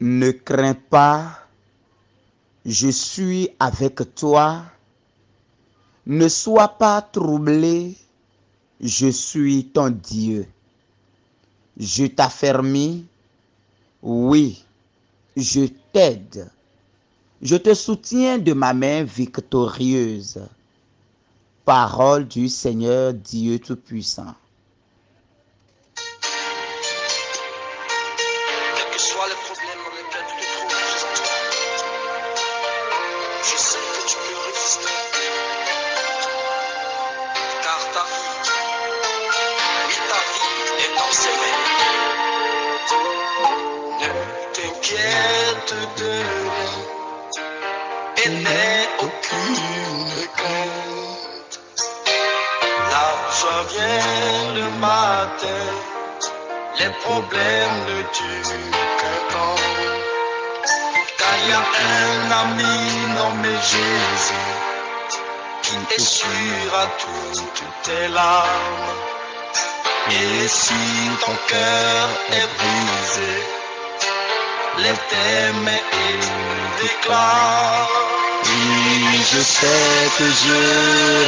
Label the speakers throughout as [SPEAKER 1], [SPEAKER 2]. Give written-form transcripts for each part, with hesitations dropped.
[SPEAKER 1] Ne crains pas, je suis avec toi. Ne sois pas troublé, je suis ton Dieu. Je t'affermis, oui, je t'aide. Je te soutiens de ma main victorieuse. Parole du Seigneur Dieu Tout-Puissant.
[SPEAKER 2] Quels que soient les problèmes dans lesquels tu te trouves, je sais que tu peux résister. Car ta vie, oui, ta vie est dans ses mains. Ne t'inquiète de rien et n'aie aucune crainte. La joie vient le matin, les problèmes ne durent qu'un temps. Car il y a un ami nommé Jésus qui essuiera toutes tes larmes. Et si ton cœur est brisé, lève tes mains et déclare:
[SPEAKER 1] Oui, je sais que je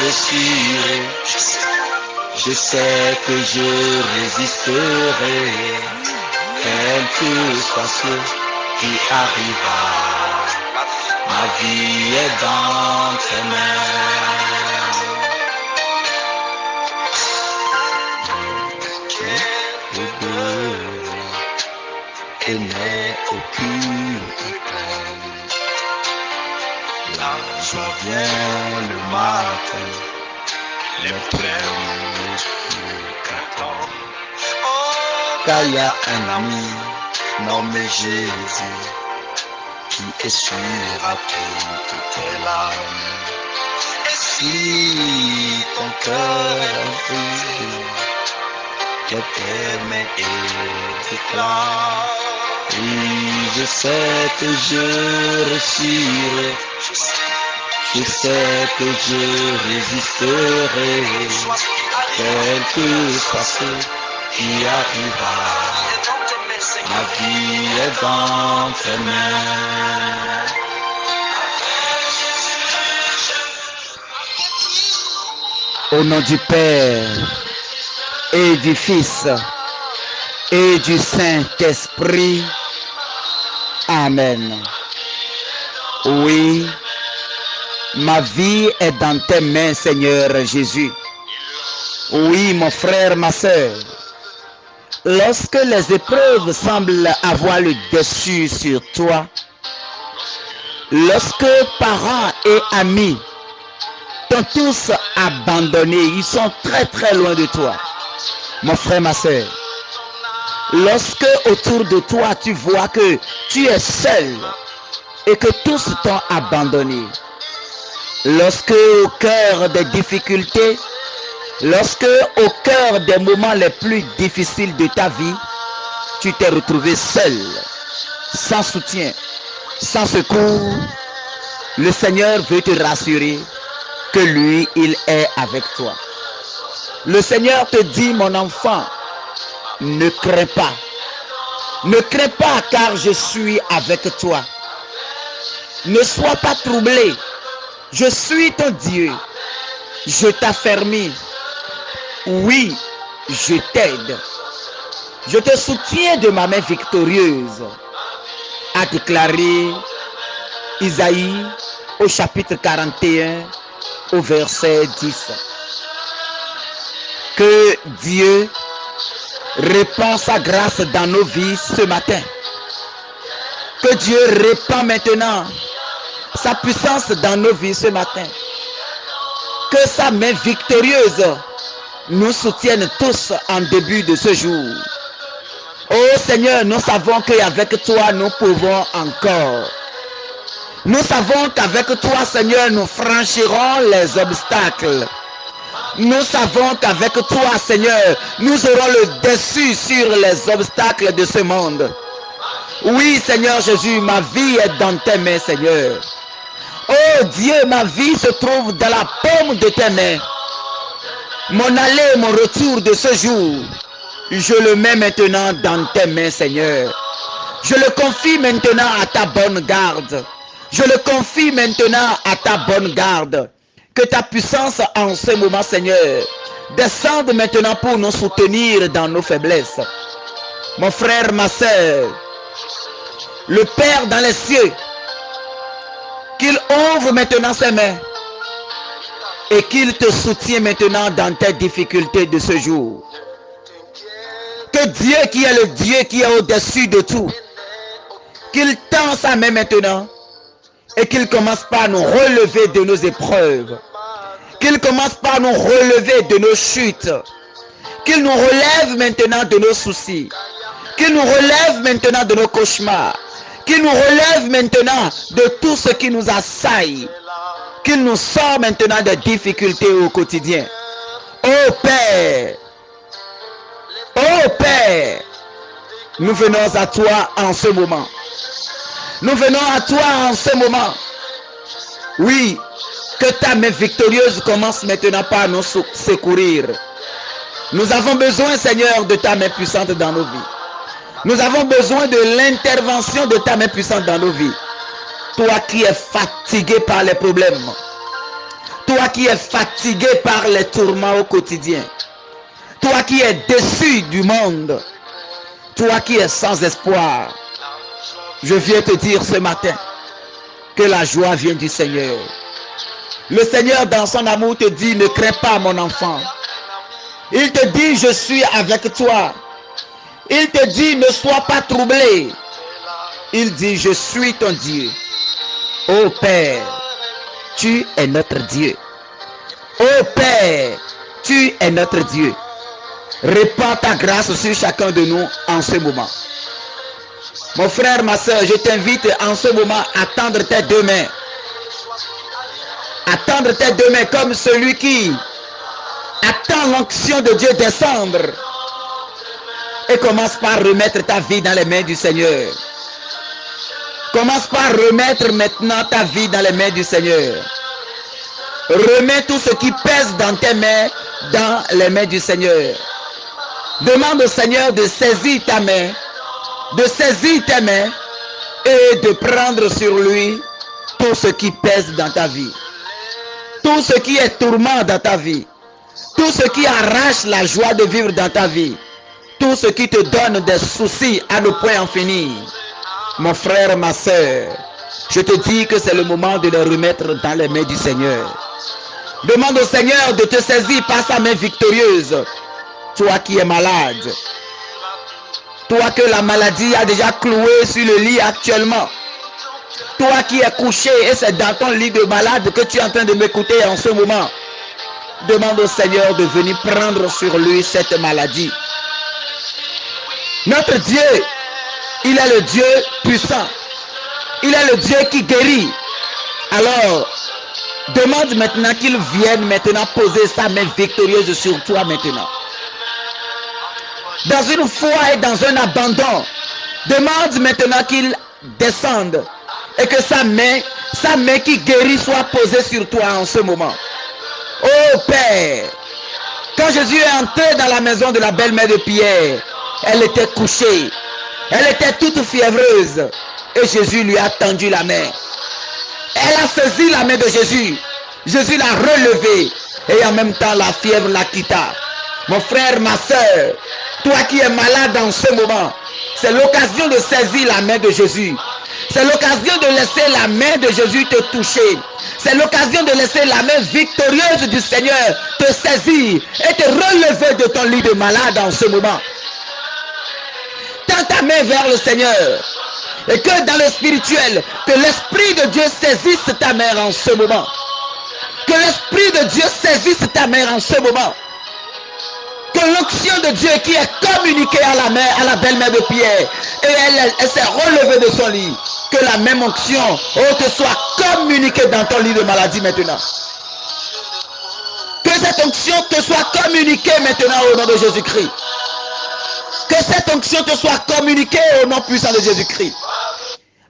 [SPEAKER 1] réussirai. Je sais que je résisterai. Quel que soit ce qui arrivera, ma vie est dans tes mains. Et n'aie aucune crainte. La joie vient le matin, les problèmes ne durent qu'un temps. Car il y a un ami nommé Jésus qui essuiera toutes tes larmes. Et si ton cœur est brisé, que tes mains et déclare: oui, je sais que je réussirai. Je sais que je résisterai. Quel que soit ce qui arrivera, ma vie est dans tes mains. Au nom du Père et du Fils et du Saint-Esprit. Amen. Oui, ma vie est dans tes mains, Seigneur Jésus. Oui, mon frère, ma soeur. Lorsque les épreuves semblent avoir le dessus sur toi, lorsque parents et amis t'ont tous abandonné, ils sont très très loin de toi, mon frère, ma soeur. Lorsque autour de toi tu vois que tu es seul et que tous t'ont abandonné, lorsque au cœur des difficultés, lorsque au cœur des moments les plus difficiles de ta vie, tu t'es retrouvé seul, sans soutien, sans secours, le Seigneur veut te rassurer que lui, il est avec toi. Le Seigneur te dit, mon enfant, ne crains pas. Ne crains pas, car je suis avec toi. Ne sois pas troublé. Je suis ton Dieu. Je t'affermis. Oui, je t'aide. Je te soutiens de ma main victorieuse, a déclaré Isaïe au chapitre 41, au verset 10. Que Dieu répand sa grâce dans nos vies ce matin. Que Dieu répand maintenant sa puissance dans nos vies ce matin. Que sa main victorieuse nous soutienne tous en début de ce jour. Oh Seigneur, nous savons qu'avec toi nous pouvons encore. Nous savons qu'avec toi, Seigneur, nous franchirons les obstacles. Nous savons qu'avec toi, Seigneur, nous aurons le dessus sur les obstacles de ce monde. Oui, Seigneur Jésus, ma vie est dans tes mains, Seigneur. Oh Dieu, ma vie se trouve dans la paume de tes mains. Mon aller, mon retour de ce jour, je le mets maintenant dans tes mains, Seigneur. Je le confie maintenant à ta bonne garde. Je le confie maintenant à ta bonne garde. Que ta puissance en ce moment, Seigneur, descende maintenant pour nous soutenir dans nos faiblesses. Mon frère, ma soeur, le Père dans les cieux, qu'il ouvre maintenant ses mains et qu'il te soutienne maintenant dans tes difficultés de ce jour. Que Dieu qui est le Dieu qui est au-dessus de tout, qu'il tend sa main maintenant et qu'il commence par nous relever de nos épreuves. Qu'il commence par nous relever de nos chutes. Qu'il nous relève maintenant de nos soucis. Qu'il nous relève maintenant de nos cauchemars. Qu'il nous relève maintenant de tout ce qui nous assaille. Qu'il nous sort maintenant des difficultés au quotidien. Oh Père, oh Père, nous venons à toi en ce moment. Nous venons à toi en ce moment. Oui, que ta main victorieuse commence maintenant par nous secourir. Nous avons besoin, Seigneur, de ta main puissante dans nos vies. Nous avons besoin de l'intervention de ta main puissante dans nos vies. Toi qui es fatigué par les problèmes. Toi qui es fatigué par les tourments au quotidien. Toi qui es déçu du monde. Toi qui es sans espoir. Je viens te dire ce matin que la joie vient du Seigneur. Le Seigneur dans son amour te dit, ne crains pas mon enfant. Il te dit, je suis avec toi. Il te dit, ne sois pas troublé. Il dit, je suis ton Dieu. Ô Père, tu es notre Dieu. Ô Père, tu es notre Dieu. Répands ta grâce sur chacun de nous en ce moment. Mon frère, ma soeur, je t'invite en ce moment à tendre tes deux mains. À tendre tes deux mains comme celui qui attend l'onction de Dieu descendre. Et commence par remettre ta vie dans les mains du Seigneur. Commence par remettre maintenant ta vie dans les mains du Seigneur. Remets tout ce qui pèse dans tes mains dans les mains du Seigneur. Demande au Seigneur de saisir ta main, de saisir tes mains et de prendre sur lui tout ce qui pèse dans ta vie. Tout ce qui est tourment dans ta vie. Tout ce qui arrache la joie de vivre dans ta vie. Tout ce qui te donne des soucis à ne point en finir. Mon frère, ma soeur, je te dis que c'est le moment de les remettre dans les mains du Seigneur. Demande au Seigneur de te saisir par sa main victorieuse. Toi qui es malade. Toi que la maladie a déjà cloué sur le lit actuellement. Toi qui es couché et c'est dans ton lit de malade que tu es en train de m'écouter en ce moment. Demande au Seigneur de venir prendre sur lui cette maladie. Notre Dieu, il est le Dieu puissant. Il est le Dieu qui guérit. Alors, demande maintenant qu'il vienne maintenant poser sa main victorieuse sur toi maintenant. Dans une foi et dans un abandon, demande maintenant qu'il descende et que sa main qui guérit soit posée sur toi en ce moment. Oh Père, quand Jésus est entré dans la maison de la belle-mère de Pierre, elle était couchée, elle était toute fiévreuse et Jésus lui a tendu la main. Elle a saisi la main de Jésus. Jésus l'a relevée et en même temps la fièvre la quitta. Mon frère, ma soeur, toi qui es malade en ce moment, c'est l'occasion de saisir la main de Jésus. C'est l'occasion de laisser la main de Jésus te toucher. C'est l'occasion de laisser la main victorieuse du Seigneur te saisir et te relever de ton lit de malade en ce moment. Tends ta main vers le Seigneur. Et que dans le spirituel, que l'Esprit de Dieu saisisse ta main en ce moment. Que l'Esprit de Dieu saisisse ta main en ce moment. Que l'onction de Dieu qui est communiquée à la mère, à la belle-mère de Pierre, et elle s'est relevée de son lit. Que la même onction te soit communiquée dans ton lit de maladie maintenant. Que cette onction te soit communiquée maintenant au nom de Jésus-Christ. Que cette onction te soit communiquée au nom puissant de Jésus-Christ.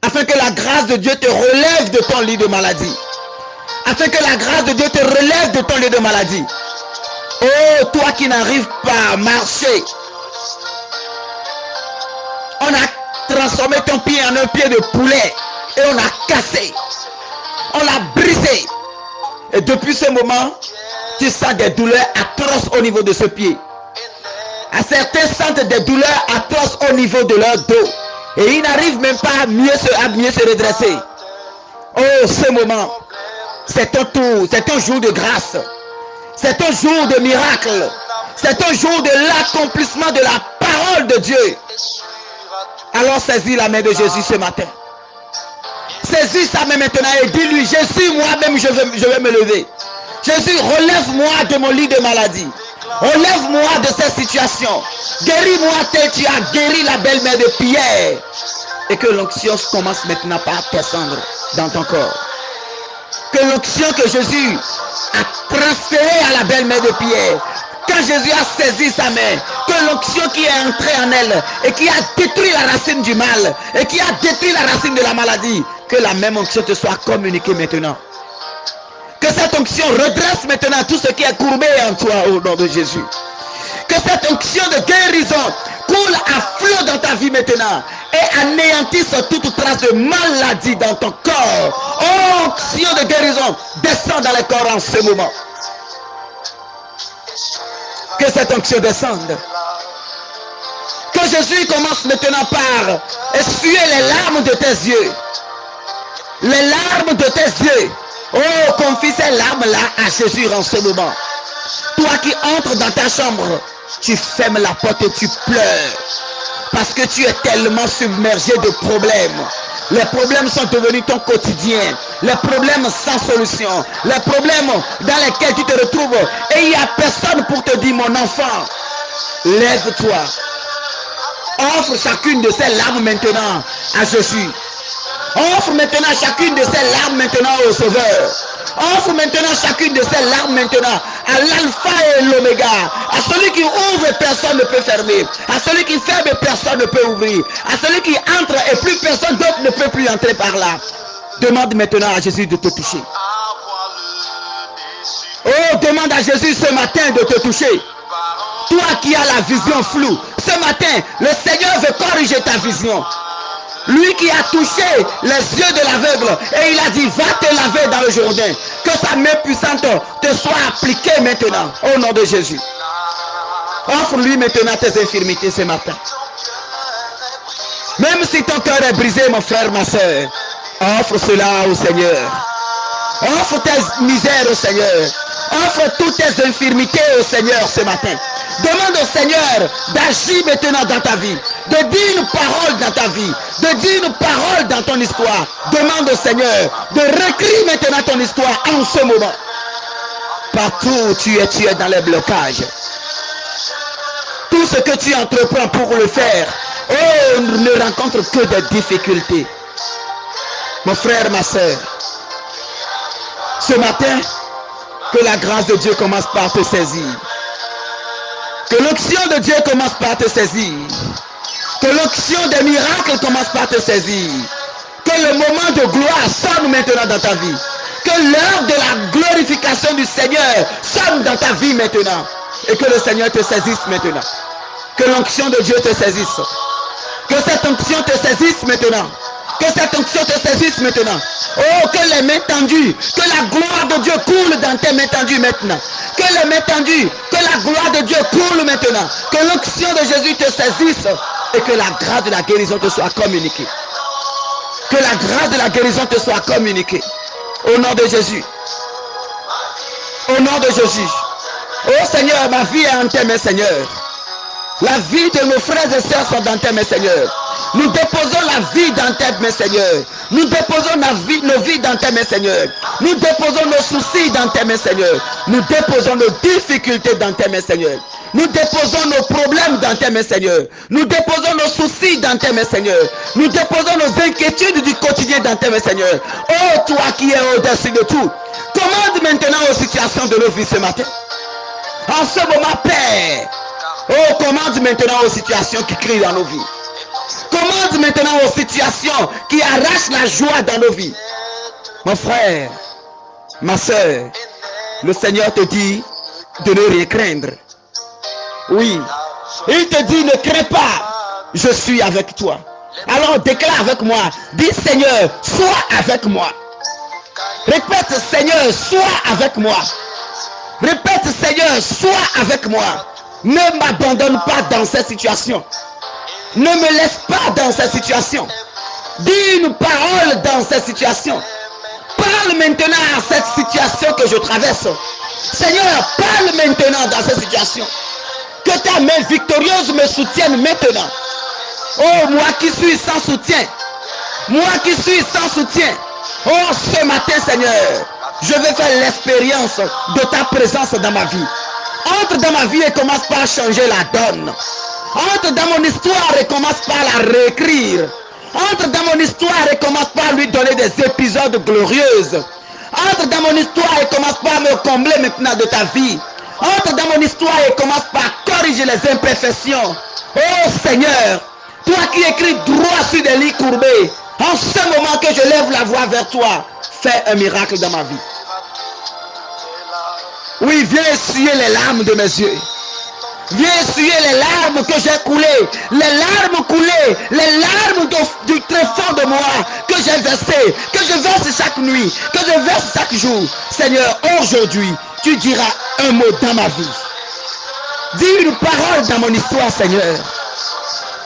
[SPEAKER 1] Afin que la grâce de Dieu te relève de ton lit de maladie. Afin que la grâce de Dieu te relève de ton lit de maladie. Oh, toi qui n'arrives pas à marcher. On a transformé ton pied en un pied de poulet. Et on a cassé. On l'a brisé. Et depuis ce moment, tu sens des douleurs atroces au niveau de ce pied. À certains sentent des douleurs atroces au niveau de leur dos. Et ils n'arrivent même pas à mieux se redresser. Oh, ce moment, c'est ton tour, c'est ton jour de grâce. C'est ton jour de miracle. C'est ton jour de l'accomplissement de la parole de Dieu. Alors saisis la main de Jésus ce matin. Saisis sa main maintenant et dis-lui, Jésus, moi-même, je vais me lever. Jésus, relève-moi de mon lit de maladie. Relève-moi de cette situation. Guéris-moi tel tu as guéri la belle-mère de Pierre. Et que l'onction commence maintenant par descendre dans ton corps. Que l'onction que Jésus a transférée à la belle-mère de Pierre, quand Jésus a saisi sa main, que l'onction qui est entrée en elle et qui a détruit la racine du mal et qui a détruit la racine de la maladie, que la même onction te soit communiquée maintenant. Que cette onction redresse maintenant tout ce qui est courbé en toi au nom de Jésus. Que cette onction de guérison coule à flot dans ta vie maintenant et anéantisse toute trace de maladie dans ton corps. Oh, onction de guérison, descend dans les corps en ce moment. Que cette onction descende. Que Jésus commence maintenant par essuyer les larmes de tes yeux. Les larmes de tes yeux. Oh, confie ces larmes-là à Jésus en ce moment. Toi qui entres dans ta chambre, tu fermes la porte et tu pleures. Parce que tu es tellement submergé de problèmes. Les problèmes sont devenus ton quotidien. Les problèmes sans solution. Les problèmes dans lesquels tu te retrouves. Et il n'y a personne pour te dire, mon enfant, lève-toi. Offre chacune de ces larmes maintenant à Jésus. Offre maintenant chacune de ces larmes maintenant au Sauveur. Offre maintenant chacune de ces larmes maintenant à l'alpha et l'oméga. À celui qui ouvre, personne ne peut fermer. À celui qui ferme, personne ne peut ouvrir. À celui qui entre et plus personne d'autre ne peut plus entrer par là. Demande maintenant à Jésus de te toucher. Oh, demande à Jésus ce matin de te toucher. Toi qui as la vision floue, ce matin, le Seigneur veut corriger ta vision. Lui qui a touché les yeux de l'aveugle et il a dit, va te laver dans le Jourdain. Que sa main puissante te soit appliquée maintenant au nom de Jésus. Offre-lui maintenant tes infirmités ce matin. Même si ton cœur est brisé, mon frère, ma soeur, offre cela au Seigneur. Offre tes misères au Seigneur. Offre toutes tes infirmités au Seigneur ce matin. Demande au Seigneur d'agir maintenant dans ta vie, de dire une parole dans ta vie, de dire une parole dans ton histoire. Demande au Seigneur de réécrire maintenant ton histoire en ce moment. Partout où tu es dans les blocages. Tout ce que tu entreprends pour le faire, oh, ne rencontre que des difficultés. Mon frère, ma soeur, ce matin, que la grâce de Dieu commence par te saisir. Que l'onction de Dieu commence par te saisir. Que l'onction des miracles commence par te saisir. Que le moment de gloire sonne maintenant dans ta vie. Que l'heure de la glorification du Seigneur sonne dans ta vie maintenant. Et que le Seigneur te saisisse maintenant. Que l'onction de Dieu te saisisse. Que cette onction te saisisse maintenant. Que cette onction te saisisse maintenant. Oh, que les mains tendues, que la gloire de Dieu coule dans tes mains tendues maintenant. Que les mains tendues, que la gloire de Dieu coule maintenant. Que l'onction de Jésus te saisisse et que la grâce de la guérison te soit communiquée. Que la grâce de la guérison te soit communiquée. Au nom de Jésus. Au nom de Jésus. Oh Seigneur, ma vie est en tes mains, Seigneur. La vie de nos frères et sœurs sont dans tes mains, Seigneur. Nous déposons la vie dans tes mains, Seigneur. Nous déposons nos vies dans tes mains, Seigneur. Nous déposons nos soucis dans tes mains, Seigneur. Nous déposons nos difficultés dans tes mains, Seigneur. Nous déposons nos problèmes dans tes mains, Seigneur. Nous déposons nos soucis dans tes mains, Seigneur. Nous déposons nos inquiétudes du quotidien dans tes mains, Seigneur. Oh, toi qui es au-dessus de tout, commande maintenant aux situations de nos vies ce matin. En ce moment, Père, oh, commande maintenant aux situations qui crient dans nos vies. Commande maintenant aux situations qui arrachent la joie dans nos vies. Mon frère, ma soeur, le Seigneur te dit de ne rien craindre. Oui, il te dit ne crains pas, je suis avec toi. Alors déclare avec moi. Dis Seigneur, sois avec moi. Répète Seigneur, sois avec moi. Répète Seigneur, sois avec moi. Ne m'abandonne pas dans cette situation. Ne me laisse pas dans cette situation. Dis une parole dans cette situation. Parle maintenant à cette situation que je traverse. Seigneur, parle maintenant dans cette situation. Que ta main victorieuse me soutienne maintenant. Oh, moi qui suis sans soutien. Moi qui suis sans soutien. Oh, ce matin, Seigneur, je vais faire l'expérience de ta présence dans ma vie. Entre dans ma vie et commence par changer la donne. Entre dans mon histoire et commence par la réécrire. Entre dans mon histoire et commence par lui donner des épisodes glorieux. Entre dans mon histoire et commence par me combler maintenant de ta vie. Entre dans mon histoire et commence par corriger les imperfections. Oh Seigneur, toi qui écris droit sur des lits courbés, en ce moment que je lève la voix vers toi, fais un miracle dans ma vie. Oui, viens essuyer les larmes de mes yeux. Viens essuyer les larmes que j'ai coulées. Les larmes coulées. Les larmes du très fond de moi que j'ai versées. Que je verse chaque nuit. Que je verse chaque jour. Seigneur, aujourd'hui, tu diras un mot dans ma vie. Dis une parole dans mon histoire, Seigneur.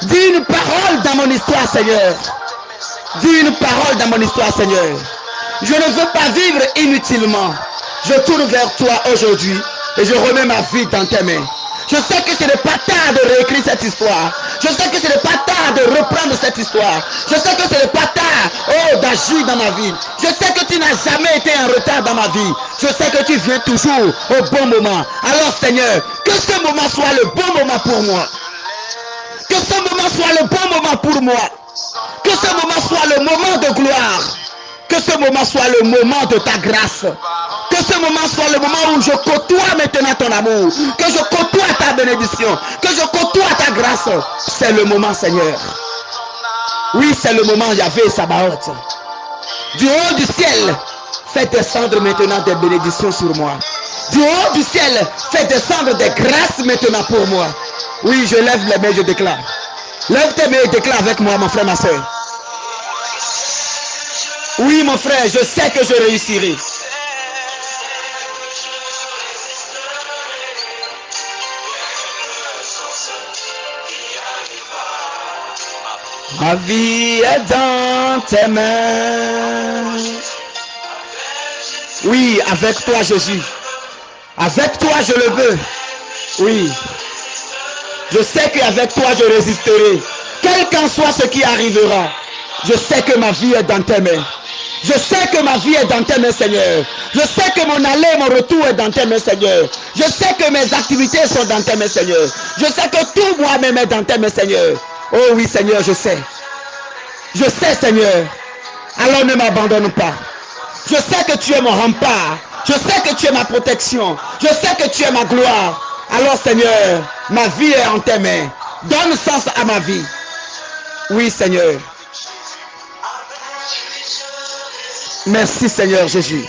[SPEAKER 1] Dis une parole dans mon histoire, Seigneur. Dis une parole dans mon histoire, Seigneur. Je ne veux pas vivre inutilement. Je tourne vers toi aujourd'hui et je remets ma vie dans tes mains. Je sais que ce n'est pas tard de réécrire cette histoire. Je sais que ce n'est pas tard de reprendre cette histoire. Je sais que ce n'est pas tard, oh, d'agir dans ma vie. Je sais que tu n'as jamais été en retard dans ma vie. Je sais que tu viens toujours au bon moment. Alors Seigneur, que ce moment soit le bon moment pour moi. Que ce moment soit le bon moment pour moi. Que ce moment soit le moment de gloire. Que ce moment soit le moment de ta grâce. Que ce moment soit le moment où je côtoie maintenant ton amour. Que je côtoie ta bénédiction. Que je côtoie ta grâce. C'est le moment, Seigneur. Oui, c'est le moment, Yahvé Sabaoth. Du haut du ciel, fais descendre maintenant des bénédictions sur moi. Du haut du ciel, fais descendre des grâces maintenant pour moi. Oui, je lève les mains, je déclare. Lève tes mains et déclare avec moi, mon frère, ma soeur. Oui, mon frère, je sais que je réussirai. Ma vie est dans tes mains. Oui, avec toi, Jésus. Avec toi, je le veux. Oui. Je sais qu'avec toi, je résisterai. Quel qu'en soit ce qui arrivera, je sais que ma vie est dans tes mains. Je sais que ma vie est dans tes mains, Seigneur. Je sais que mon aller et mon retour est dans tes mains, Seigneur. Je sais que mes activités sont dans tes mains, Seigneur. Je sais que tout moi-même est dans tes mains, Seigneur. Oh oui, Seigneur, je sais. Je sais, Seigneur. Alors ne m'abandonne pas. Je sais que tu es mon rempart. Je sais que tu es ma protection. Je sais que tu es ma gloire. Alors, Seigneur, ma vie est en tes mains. Donne sens à ma vie. Oui, Seigneur. Merci, Seigneur Jésus.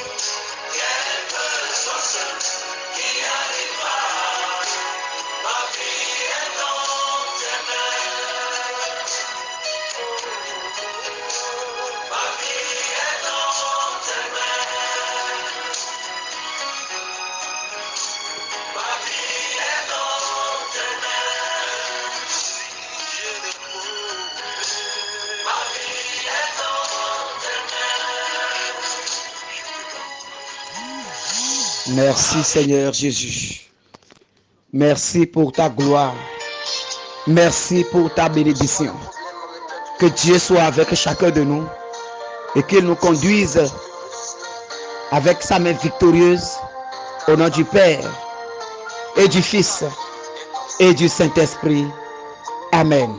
[SPEAKER 1] Merci Seigneur Jésus. Merci pour ta gloire. Merci pour ta bénédiction. Que Dieu soit avec chacun de nous et qu'il nous conduise avec sa main victorieuse au nom du Père et du Fils et du Saint-Esprit. Amen.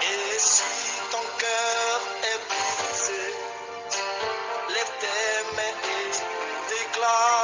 [SPEAKER 2] Et si ton cœur est brisé, lève tes déclare